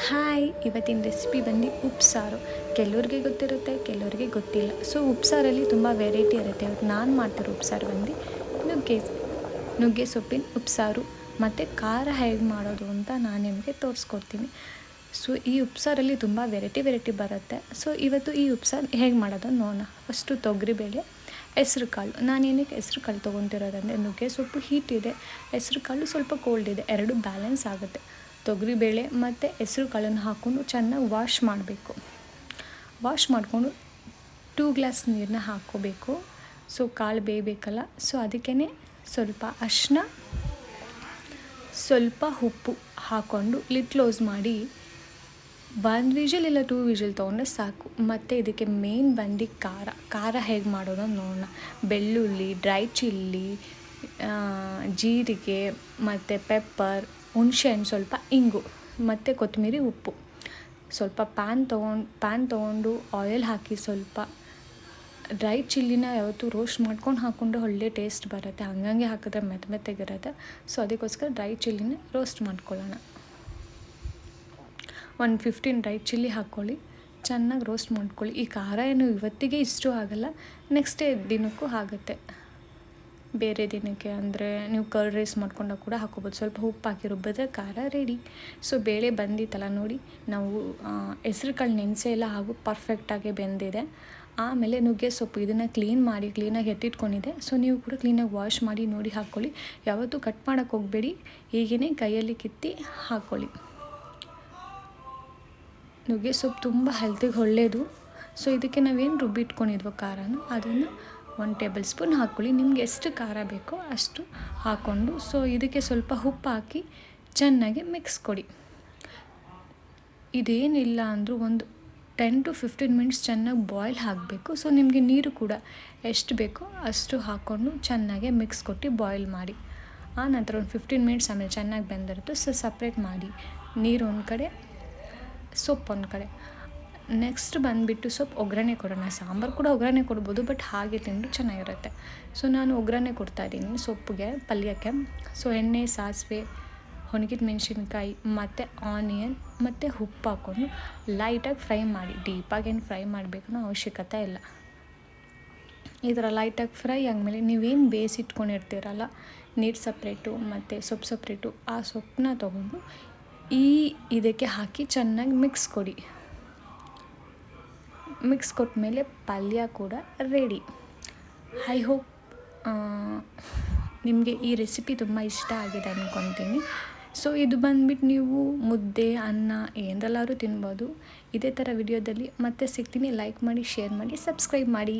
Hi, ಇವತ್ತಿನ recipe ಬಂದು ಉಪ್ಸಾರು. ಕೆಲವ್ರಿಗೆ ಗೊತ್ತಿರುತ್ತೆ, ಕೆಲವ್ರಿಗೆ ಗೊತ್ತಿಲ್ಲ. ಸೊ ಉಪ್ಸಾರಲ್ಲಿ ತುಂಬ ವೆರೈಟಿ ಇರುತ್ತೆ. ಇವತ್ತು ನಾನು ಮಾಡ್ತಿರೋ ಉಪ್ಸಾರು ಬಂದು ನುಗ್ಗೆ ಸೊಪ್ಪಿನ ಉಪ್ಸಾರು ಮತ್ತು ಖಾರ ಹೇಗೆ ಮಾಡೋದು ಅಂತ ನಾನು ನಿಮಗೆ ತೋರಿಸ್ಕೊಡ್ತೀನಿ. ಸೊ ಈ ಉಪ್ಸಾರಲ್ಲಿ ತುಂಬ ವೆರೈಟಿ ಬರುತ್ತೆ. ಸೊ ಇವತ್ತು ಈ ಉಪ್ಸಾರು ಹೇಗೆ ಮಾಡೋದು ನೋಡೋಣ. ಫಸ್ಟು ತೊಗರಿಬೇಳೆ, ಹೆಸ್ರು ಕಾಳು. ನಾನೇನಕ್ಕೆ ಹೆಸ್ರು ಕಾಳು ತೊಗೊತಿರೋದಂದರೆ ನುಗ್ಗೆ ಸೊಪ್ಪು ಹೀಟ್ ಇದೆ, ಹೆಸ್ರು ಕಾಳು ಸ್ವಲ್ಪ ಕೋಲ್ಡ್ ಇದೆ, ಎರಡು ಬ್ಯಾಲೆನ್ಸ್ ಆಗುತ್ತೆ. ತೊಗರಿಬೇಳೆ ಮತ್ತು ಹೆಸ್ರು ಕಾಳನ್ನು ಹಾಕ್ಕೊಂಡು ಚೆನ್ನಾಗಿ ವಾಶ್ ಮಾಡಬೇಕು. ವಾಶ್ ಮಾಡಿಕೊಂಡು 2 ಗ್ಲಾಸ್ ನೀರನ್ನ ಹಾಕ್ಕೋಬೇಕು. ಸೊ ಕಾಳು ಬೇಯಬೇಕಲ್ಲ, ಸೊ ಅದಕ್ಕೇ ಸ್ವಲ್ಪ ಅರಿಶಿನ, ಸ್ವಲ್ಪ ಉಪ್ಪು ಹಾಕ್ಕೊಂಡು ಲಿಡ್ ಕ್ಲೋಸ್ ಮಾಡಿ 1 ವಿಷಲ್ ಇಲ್ಲ 2 ವಿಷಲ್ ತೊಗೊಂಡ್ರೆ ಸಾಕು. ಮತ್ತು ಇದಕ್ಕೆ ಮೇನ್ ಬಂದು ಖಾರ ಹೇಗೆ ಮಾಡೋದು ನೋಡೋಣ. ಬೆಳ್ಳುಳ್ಳಿ, ಡ್ರೈ ಚಿಲ್ಲಿ, ಜೀರಿಗೆ ಮತ್ತು ಪೆಪ್ಪರ್, ಹುಣಸೆಹಣ್ಣು, ಸ್ವಲ್ಪ ಇಂಗು ಮತ್ತು ಕೊತ್ತಂಬರಿ, ಉಪ್ಪು. ಸ್ವಲ್ಪ ಪ್ಯಾನ್ ತೊಗೊಂಡು ಆಯಿಲ್ ಹಾಕಿ ಸ್ವಲ್ಪ ಡ್ರೈ ಚಿಲ್ಲಿನ ಯಾವತ್ತೂ ರೋಸ್ಟ್ ಮಾಡ್ಕೊಂಡು ಹಾಕ್ಕೊಂಡ್ರೆ ಒಳ್ಳೆ ಟೇಸ್ಟ್ ಬರುತ್ತೆ. ಹಂಗಂಗೆ ಹಾಕಿದ್ರೆ ಮೆತ್ತಗಿರುತ್ತೆ. ಸೊ ಅದಕ್ಕೋಸ್ಕರ ಡ್ರೈ ಚಿಲ್ಲಿನ ರೋಸ್ಟ್ ಮಾಡ್ಕೊಳ್ಳೋಣ. 15 ಡ್ರೈ ಚಿಲ್ಲಿ ಹಾಕ್ಕೊಳ್ಳಿ, ಚೆನ್ನಾಗಿ ರೋಸ್ಟ್ ಮಾಡ್ಕೊಳ್ಳಿ. ಈ ಖಾರ ಏನು ಇವತ್ತಿಗೆ ಇಷ್ಟು ಆಗಲ್ಲ, ನೆಕ್ಸ್ಟ್ ಡೇ ದಿನಕ್ಕೂ ಆಗುತ್ತೆ. ಬೇರೆ ದಿನಕ್ಕೆ ಅಂದರೆ ನೀವು ಕರ್ಡ್ ರೈಸ್ ಮಾಡ್ಕೊಂಡಾಗ ಕೂಡ ಹಾಕ್ಕೋಬೋದು. ಸ್ವಲ್ಪ ಉಪ್ಪು ಹಾಕಿ ರುಬ್ಬಿದ್ರೆ ಖಾರ ರೆಡಿ. ಸೊ ಬೇಳೆ ಬಂದಿತ್ತಲ್ಲ ನೋಡಿ, ನಾವು ಹೆಸ್ರು ಕಾಳು ನೆನೆಸೇ ಎಲ್ಲ ಹಾಗೂ ಪರ್ಫೆಕ್ಟಾಗಿ ಬೆಂದಿದೆ. ಆಮೇಲೆ ನುಗ್ಗೆ ಸೊಪ್ಪು ಇದನ್ನು ಕ್ಲೀನಾಗಿ ಎತ್ತಿಟ್ಕೊಂಡಿದೆ. ಸೊ ನೀವು ಕೂಡ ಕ್ಲೀನಾಗಿ ವಾಶ್ ಮಾಡಿ ನೋಡಿ ಹಾಕ್ಕೊಳ್ಳಿ. ಯಾವತ್ತೂ ಕಟ್ ಮಾಡೋಕ್ಕೆ ಹೋಗಬೇಡಿ, ಹೀಗೇ ಕೈಯಲ್ಲಿ ಕಿತ್ತಿ ಹಾಕ್ಕೊಳ್ಳಿ. ನುಗ್ಗೆ ಸೊಪ್ಪು ತುಂಬ ಹೆಲ್ತಿಗೆ ಒಳ್ಳೆಯದು. ಸೊ ಇದಕ್ಕೆ ನಾವೇನು ರುಬ್ಬಿಟ್ಕೊಂಡಿದ್ವೋ ಖಾರನ ಅದನ್ನು 1 ಟೇಬಲ್ ಸ್ಪೂನ್ ಹಾಕ್ಕೊಳ್ಳಿ. ನಿಮ್ಗೆ ಎಷ್ಟು ಖಾರ ಬೇಕೋ ಅಷ್ಟು ಹಾಕ್ಕೊಂಡು, ಸೊ ಇದಕ್ಕೆ ಸ್ವಲ್ಪ ಉಪ್ಪು ಹಾಕಿ ಚೆನ್ನಾಗಿ ಮಿಕ್ಸ್ ಕೊಡಿ. ಇದೇನಿಲ್ಲ ಅಂದರೂ ಒಂದು 10 to 15 ಮಿನಿಟ್ಸ್ ಚೆನ್ನಾಗಿ ಬಾಯ್ಲ್ ಆಗಬೇಕು. ಸೊ ನಿಮಗೆ ನೀರು ಕೂಡ ಎಷ್ಟು ಬೇಕೋ ಅಷ್ಟು ಹಾಕ್ಕೊಂಡು ಚೆನ್ನಾಗಿ ಮಿಕ್ಸ್ ಕೊಟ್ಟು ಬಾಯ್ಲ್ ಮಾಡಿ. ಆ ನಂತರ ಒಂದು 15 ಮಿನಿಟ್ಸ್ ಆಮೇಲೆ ಚೆನ್ನಾಗಿ ಬೆಂದಿರುತ್ತೆ. ಸೊ ಸಪ್ರೇಟ್ ಮಾಡಿ, ನೀರು ಒಂದು ಕಡೆ, ಸೊಪ್ಪು ಒಂದು ಕಡೆ. ನೆಕ್ಸ್ಟ್ ಬಂದುಬಿಟ್ಟು ಸೊಪ್ಪು ಒಗ್ಗರಣೆ ಕೊಡೋಣ. ಸಾಂಬಾರು ಕೂಡ ಒಗ್ಗರಣೆ ಕೊಡ್ಬೋದು, ಬಟ್ ಹಾಗೆ ತಿಂದರೂ ಚೆನ್ನಾಗಿರುತ್ತೆ. ಸೊ ನಾನು ಒಗ್ಗರಣೆ ಕೊಡ್ತಾಯಿದ್ದೀನಿ ಸೊಪ್ಪಿಗೆ, ಪಲ್ಯಕ್ಕೆ. ಸೊ ಎಣ್ಣೆ, ಸಾಸಿವೆ, ಒಣಗಿದ ಮೆಣಸಿನ್ಕಾಯಿ ಮತ್ತು ಆನಿಯನ್ ಮತ್ತು ಉಪ್ಪು ಹಾಕ್ಕೊಂಡು ಲೈಟಾಗಿ ಫ್ರೈ ಮಾಡಿ. ಡೀಪಾಗೇನು ಫ್ರೈ ಮಾಡಬೇಕನ್ನೋ ಅವಶ್ಯಕತೆ ಇಲ್ಲ. ಈ ಥರ ಲೈಟಾಗಿ ಫ್ರೈ ಆದಮೇಲೆ ನೀವೇನು ಬೇಯಿಸಿಟ್ಕೊಂಡಿರ್ತೀರಲ್ಲ, ನೀರು ಸಪ್ರೇಟು ಮತ್ತು ಸೊಪ್ಪು ಸಪ್ರೇಟು, ಆ ಸೊಪ್ಪನ್ನ ತೊಗೊಂಡು ಇದಕ್ಕೆ ಹಾಕಿ ಚೆನ್ನಾಗಿ ಮಿಕ್ಸ್ ಕೊಡಿ. ಮಿಕ್ಸ್ ಕೊಟ್ಟಮೇಲೆ ಪಲ್ಯ ಕೂಡ ರೆಡಿ. ಐ ಹೋಪ್ ನಿಮಗೆ ಈ ರೆಸಿಪಿ ತುಂಬ ಇಷ್ಟ ಆಗಿದೆ ಅಂದ್ಕೊತೀನಿ. ಸೊ ಇದು ಬಂದುಬಿಟ್ಟು ನೀವು ಮುದ್ದೆ, ಅನ್ನ ಏನರಲ್ಲಾದ್ರೂ ತಿನ್ಬೋದು. ಇದೇ ಥರ ವಿಡಿಯೋದಲ್ಲಿ ಮತ್ತೆ ಸಿಗ್ತೀನಿ. ಲೈಕ್ ಮಾಡಿ, ಶೇರ್ ಮಾಡಿ, ಸಬ್ಸ್ಕ್ರೈಬ್ ಮಾಡಿ.